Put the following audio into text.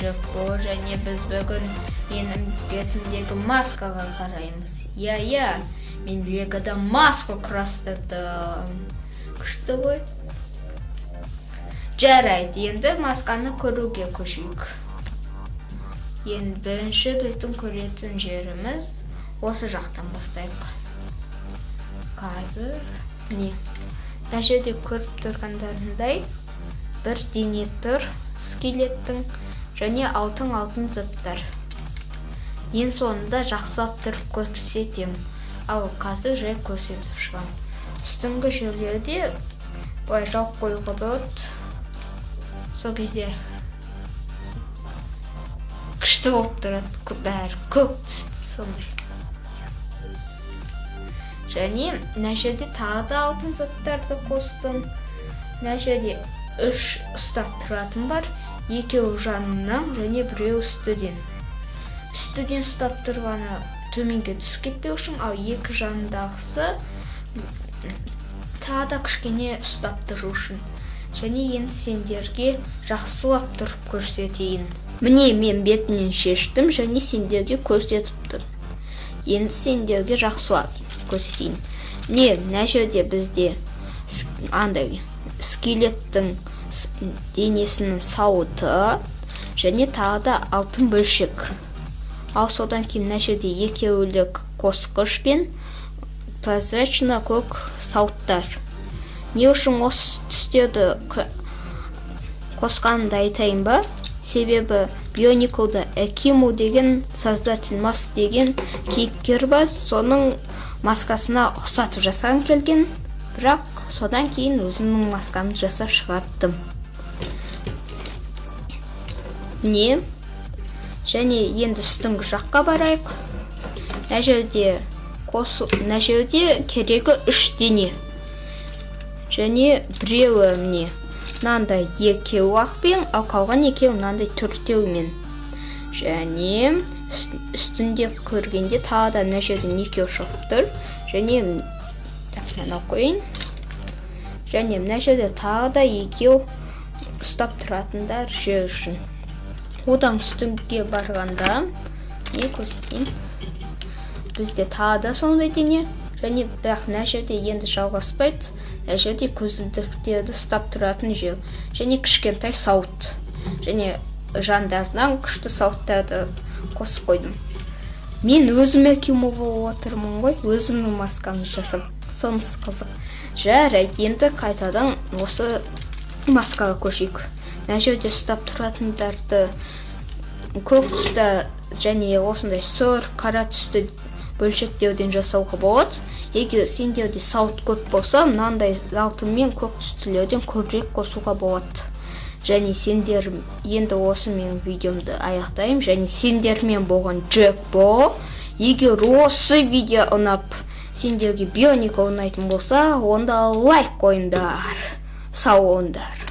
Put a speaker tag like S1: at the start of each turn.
S1: Джекпо, және біз бүгін менің бетімдегі маскаға қараймыз. Иә, мен легода маска құрастырдым. Күшті ғой. Жарайды, енді масканы көруге көшейік. Енді бірінші біздің көретін жеріміз осы жақтан бастайық. Қазір не? Мына жерде көріп тұрғандарындай бір дене тұр, скелеттің және алтын заттар. Ең соңында жақсылап тұрып көрсетем. Ал қазір жай көрсетіп шығам. Үстіңгі жерлерде былай жауып қоюға болады. Сол кезде күшті болып тұрады, бәрі көк түсті сондай. Және мына жерде тағы да алтын заттарды қостым. Мына жерде 3 ұстап тұратын бар. Екеуі жанынан және біреу үстіден. Үстіден ұстап тұрғаны төменге түсіп кетпеу үшін, ал екі жанындағысы тағы да кішкене ұстап тұру үшін. Және енді сендерге жақсылап тұрып көрсетейін. Міне мен бетінен шештім және сендерге көрсетіп тұр. Енді сендерге жақсылап көрсетейін. Мына жерде бізде андай скелеттің денесінің сауыты және тағы да алтын бөлшек. Ал содан кейін мына жерде екеулік қосқыш пен прозрачный көк сауыттар. Не үшін осы түстерді қосқанымды айтайын ба? Себебі Биониклда Экиму деген создатель маск деген кейіпкер бар, соның маскасына ұқсатып жасаған келген, бірақ содан кейін өзімнің маскамды жасап шығарттым. Не? Және енді үстіңгі жаққа барайық. Мына жерде керегі 3 дене. Және біреуі міне мынандай екеуі ақпен, ал қалған екеуі мынандай 4-теумен. Және үстінде көргенде тағы да мына жерден екеуі шығып тұр. Және мына қойын. Және мына жерде тағы да екеу ұстап тұратындар жер үшін. Одан үстіңге барғанда не көрсетейін? Бізде тағы да сондай дене. Және бірақ мына жерде енді жалғаспайды. Мына жерде көзілдіріктерді ұстап тұратын жер. Және кішкентай сауыт. Және жандарынан күшті сауыттарды қосып қойдым. Мен өзім Экиму болып отырмын ғой, өзімнің маскамды жасап, сонысы қызық. Жарайды, енді қайтадан осы маскаға көшейік. Мына жерде ұстап тұратындарды көк түсті және осындай сұр, қара түсті бөлшектерден жасауға болады. Егер сендерде сауыт көп болса, мынандай алтын мен көк түстілерден көбірек қосуға болады. Және сендер енді осы менің видеомды аяқтайым. Және сендермен болған Джекпо. Егер осы видео ұнап, сендерге Бионикл ұнайтын болса, онда лайк қойыңдар. Сау болыңдар.